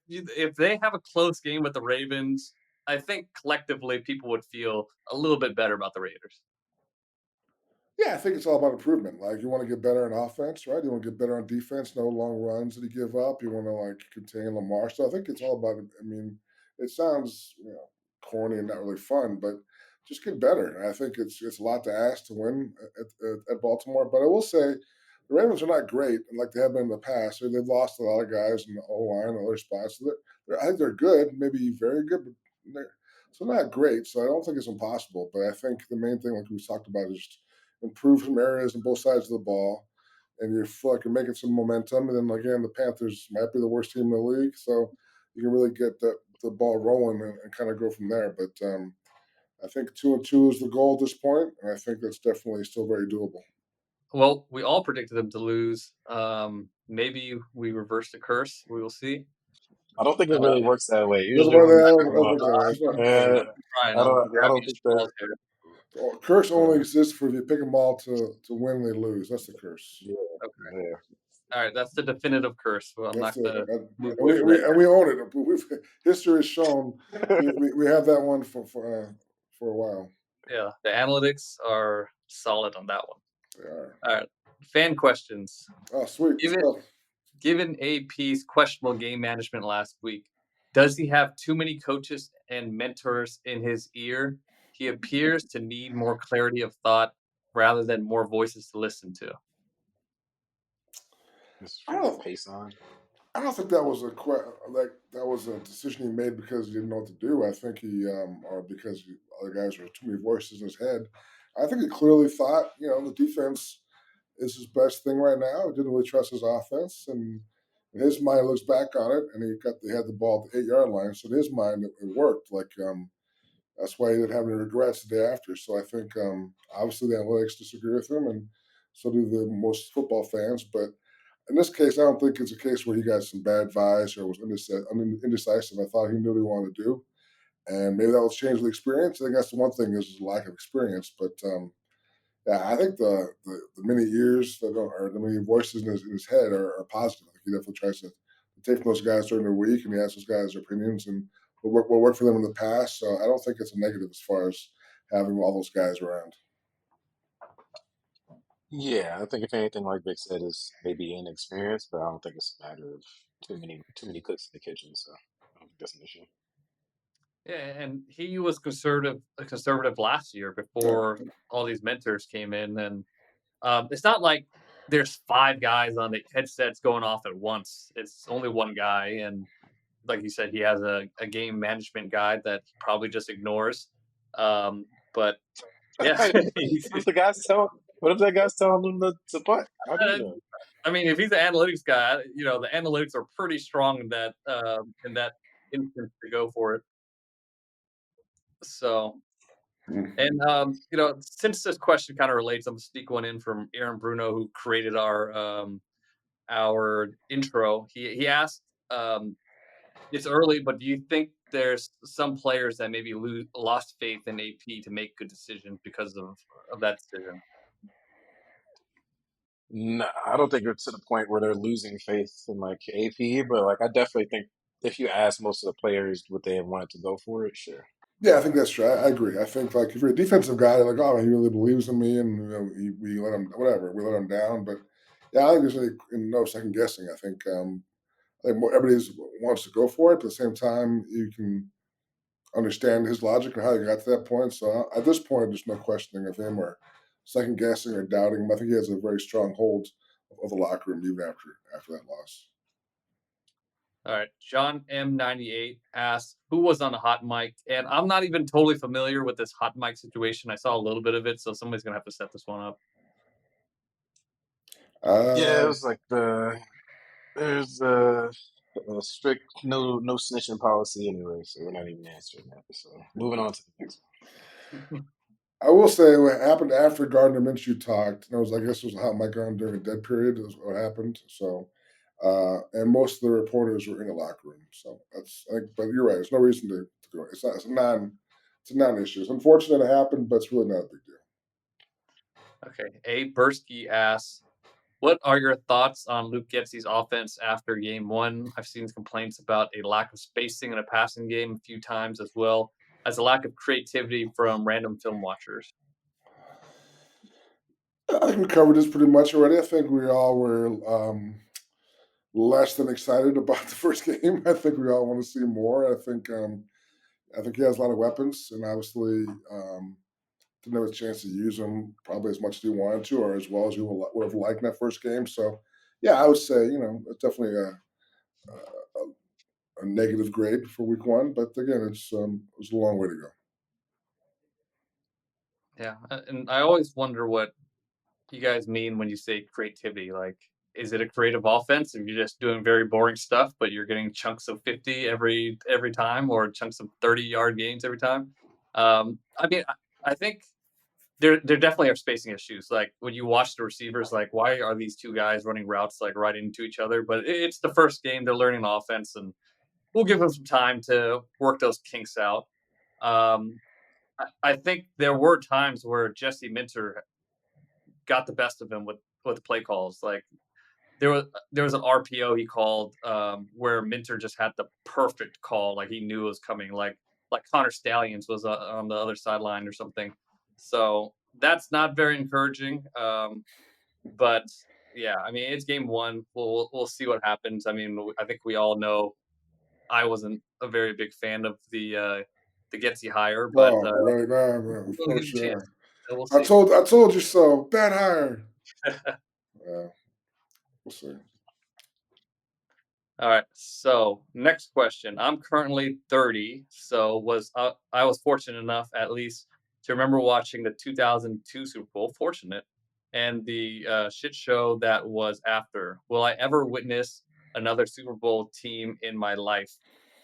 they have a close game with the Ravens, I think collectively people would feel a little bit better about the Raiders. Yeah, I think it's all about improvement. Like you want to get better on offense, right? You want to get better on defense. No long runs that you give up. You want to like contain Lamar. So I think it's all about. I mean, it sounds corny and not really fun, but just get better. And I think it's a lot to ask to win at Baltimore. But I will say, the Ravens are not great, and like they have been in the past. So they've lost a lot of guys in the O line and other spots. So I think they're good, maybe very good, but they're so not great. So I don't think it's impossible. But I think the main thing, like we talked about, is improve some areas on both sides of the ball, and you're fucking making some momentum. And then again, the Panthers might be the worst team in the league, so you can really get the ball rolling and kind of go from there. But I think 2-2 is the goal at this point, and I think that's definitely still very doable. Well, we all predicted them to lose. Maybe we reversed the curse. We will see. I don't think it really works that way. Doesn't Usually work when that. you I pick don't them up, think that way. It's not, Trying. I I'm don't. I grabbing don't at think that. straws here. curse only Uh, exists for if you pick them all to win, they lose. That's the curse. yeah, Okay. yeah. All right, that's the definitive curse. Well, I'm That's not it. gonna move And away from that. we own it. History has shown we have that one for a while. Yeah, the analytics are solid on that one. They are. All right, fan questions. Oh, sweet. Let's Given go. given AP's questionable game management last week, does he have too many coaches and mentors in his ear? He appears to need more clarity of thought rather than more voices to listen to. This is I from don't. Payson. I don't think that was like that was a decision he made because he didn't know what to do. I think or because other guys were too many voices in his head. I think he clearly thought, the defense is his best thing right now. He didn't really trust his offense, and in his mind, looks back on it, and they had the ball at the 8 yard line. So in his mind, it worked. Like that's why he didn't have any regrets the day after. So I think obviously the analytics disagree with him, and so do the most football fans. But in this case, I don't think it's a case where he got some bad advice or was indecisive. I thought he knew what he wanted to do, and maybe that was change the experience. I think that's the one thing is lack of experience. But yeah, I think the many ears that don't, or the many voices in his head are positive. I think he definitely tries to take from those guys during the week, and he asks those guys their opinions and what worked for them in the past. So I don't think it's a negative as far as having all those guys around. Yeah, I think if anything, like Vic said, is maybe inexperience, but I don't think it's a matter of too many cooks in the kitchen. So I don't think that's an issue. Yeah, and he was conservative last year Yeah. before all these mentors came in, and it's not like there's 5 guys on the headsets going off at once. It's only one guy, and like you said, he has a game management guide that he probably just ignores. But yeah, What if the guys tell? What if that guy's telling them to punt? How do you uh, know? I mean, if he's an analytics guy, the analytics are pretty strong in that instance to go for it. So, Mm. and since this question kind of relates, I'm gonna sneak one in from Aaron Bruno, who created our intro. He asked, it's early, but do you think there's some players that maybe lost faith in AP to make good decisions because of that decision? No, I don't think it's to the point where they're losing faith in like AP, but like I definitely think if you ask most of the players would they have wanted to go for it, sure. Yeah, I think that's true. I agree. I think like if you're a defensive guy, like oh, he really believes in me, and we let him whatever, we let him down. But yeah, I think there's no second guessing. I think everybody wants to go for it, but at the same time, you can understand his logic and how he got to that point. So at this point, there's no questioning of him or second guessing or doubting him. I think he has a very strong hold of the locker room even after that loss. All right, John M98 asks, "Who was on a hot mic?" And I'm not even totally familiar with this hot mic situation. I saw a little bit of it, so somebody's gonna have to set this one up. Yeah, it Uh, was like there's a strict no snitching policy anyway, so we're not even answering that. So moving on to the next one. I will say what happened after Gardner Minshew talked, and I guess it was a hot mic on during a dead period is what happened. So, and most of the reporters were in the locker room. So but you're right. There's no reason to go. It's a non-issue. It's unfortunate it happened, but it's really not a big deal. Okay. A. Bursky asks, what are your thoughts on Luke Getsy's offense after game one? I've seen complaints about a lack of spacing in a passing game a few times, as well as a lack of creativity from random film watchers. I think we covered this pretty much already. I think we all were less than excited about the first game. I think we all want to see more. I think he has a lot of weapons, and obviously didn't have a chance to use them probably as much as he wanted to, or as well as he would have liked in that first game. So, yeah, I would say it's definitely a negative grade for week one. But again, it's a long way to go. Yeah, and I always wonder what you guys mean when you say creativity. Like, is it a creative offense if you're just doing very boring stuff, but you're getting chunks of 50 every time, or chunks of 30-yard gains every time? I mean, I think there definitely are spacing issues. Like when you watch the receivers, like why are these two guys running routes like right into each other? But it's the first game; they're learning the offense, and we'll give them some time to work those kinks out. Um, I think there were times where Jesse Minter got the best of him with the play calls. Like there was an RPO he called where Minter just had the perfect call, like he knew it was coming, like Connor Stallions was on the other sideline or something. So that's not very encouraging. But yeah, I mean it's game one. We'll see what happens. I mean I think we all know I wasn't a very big fan of the Getsy hire, but Oh, right, man, of we'll give course him a you chance. are. So we'll see. I told you so. Bad hire. Yeah, we'll see. All right. So next question. I'm currently 30, so I was fortunate enough, at least, to remember watching the 2002 Super Bowl. Fortunate, and the shit show that was after. Will I ever witness another Super Bowl team in my life?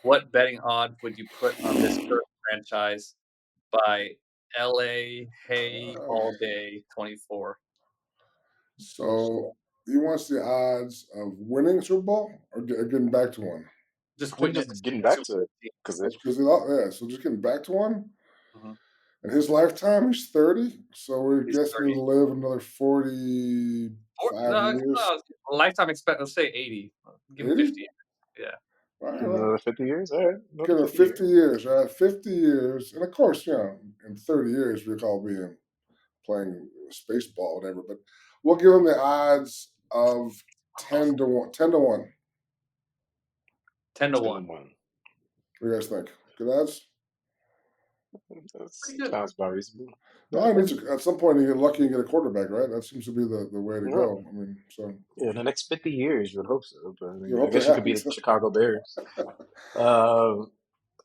What betting odds would you put on this first franchise by L.A. Hey Uh, All Day 24? so you want to see odds of winning Super Bowl or getting back to one? Just I think witness just getting a back Super to Bowl it team. because That's because yeah. So just getting back to one. Mhm. In his lifetime, he's 30. So we're He's guessing 30. he'll live another 45 No, years. lifetime expect let's say 80. Give him 80? 50. Yeah. All right, well, another 50 years. All right, another give him 50 50 years. years. All right, 50 years. And of course, in 30 years, we'll all be playing space ball, whatever. But we'll give him the odds of 10 to 1. 10 to 1. 10 to 10 1. and 1. What do you guys think? Good odds? That Pretty good. sounds about reasonable. No, I mean, at some point you get lucky and get a quarterback, right? That seems to be the way to Yeah. go. I mean, so Yeah, in the next 50 years, you would hope so. But I you mean, I hope that guess you could be the happens. Chicago Bears. Um,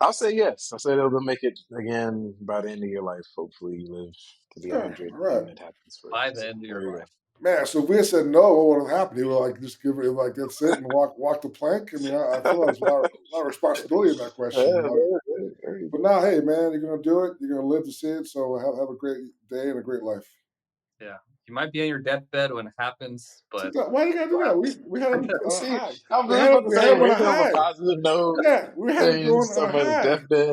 I'll say yes. I'll say they'll make it again by the end of your life. Hopefully, you live to be Yeah, 100 all right. and it happens for you. By the So end of there your you go. life. Man, so if we had said no, what would have happened? He would like just give it like that's it and walk the plank. I mean, I feel like there's a lot of responsibility in that question. But now, hey, man, you're gonna do it. You're gonna live to see it. So have a great day and a great life. Yeah. You might be on your deathbed when it happens, but Why you gotta do that? We had him on a See, high. I was just about to We say, had him on a ended on a high. positive note. Yeah, we had him Saying going on a somebody's high. deathbed.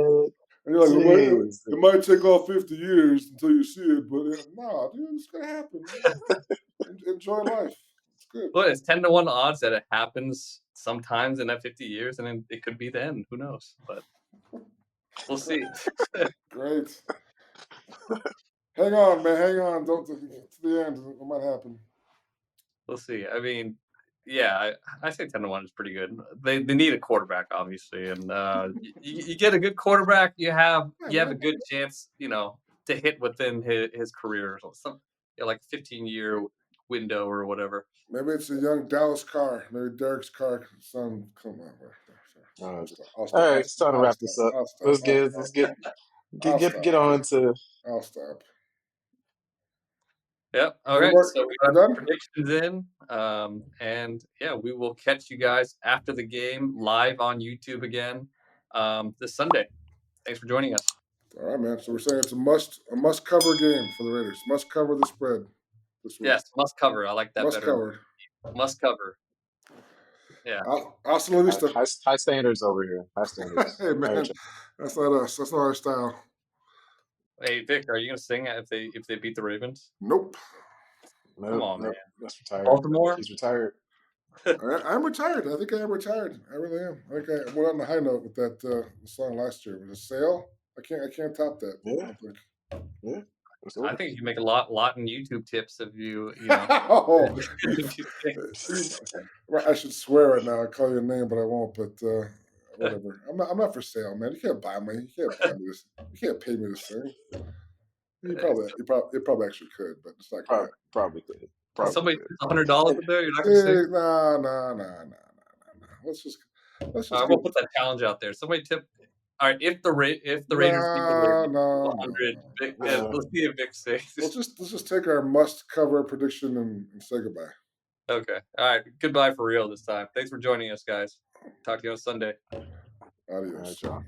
And you're like, Jeez. it might take all 50 years until you see it, but no, dude, it's gonna happen. Enjoy life. It's good. well, it's 10 to 1 odds that it happens sometimes in that 50 years, and then it could be the end. Who knows? But we'll see. Great. Hang on, man. Hang on. Don't to the end. It might happen. We'll see. I mean, yeah, I say 10 to 1 is pretty good. They need a quarterback, obviously, and you get a good quarterback, Yeah, you have a man. good chance, to hit within his career, or some like 15-year window or whatever. Maybe it's a young Dallas Carr. Maybe Derek's Carr son. Come on. Uh, I'll all stop. right, it's time to wrap this up. I'll stop. Let's I'll stop. get on to. I'll stop. Yep. Any Okay. more? So we We're got done? predictions in, and yeah, we will catch you guys after the game live on YouTube again this Sunday. Thanks for joining us. All right, man. So we're saying it's a must cover game for the Raiders. Must cover the spread this week. Yes, must cover. I like that Must better. cover. Must cover. Yeah. Hasta la vista. High standards over here. High standards. Hey, All right, man. That's not us. That's not our style. Hey, Vic, are you gonna sing if they beat the Ravens? Nope. Come nope, on, man. nope. That's retired. Baltimore. He's retired. I'm retired. I think I am retired. I really am. I think I went on the high note with that song last year. With a sail. I can't top that. I Yeah, don't think. yeah. Let's I go. think you make a lot in YouTube tips if you know. Oh, if you I should swear right now. I'll call you a name, but I won't. But whatever. I'm not for sale, man. You can't buy me. You can't buy me this. You can't pay me to sing. You probably actually could, but it's not gonna happen. Probably could. If Probably somebody could. puts $100 in there, you're not gonna sing. Nah. Let's All just right, get we'll put that challenge out there. Somebody tip. All right, if the Raiders beat the nah, Ravens, nah, nah, 100. nah. Vic, Uh, let's see if Vic sings. Let's just take our must cover prediction and say goodbye. Okay. All right. Goodbye for real this time. Thanks for joining us, guys. Talk to you on Sunday. all right, Adios. y'all.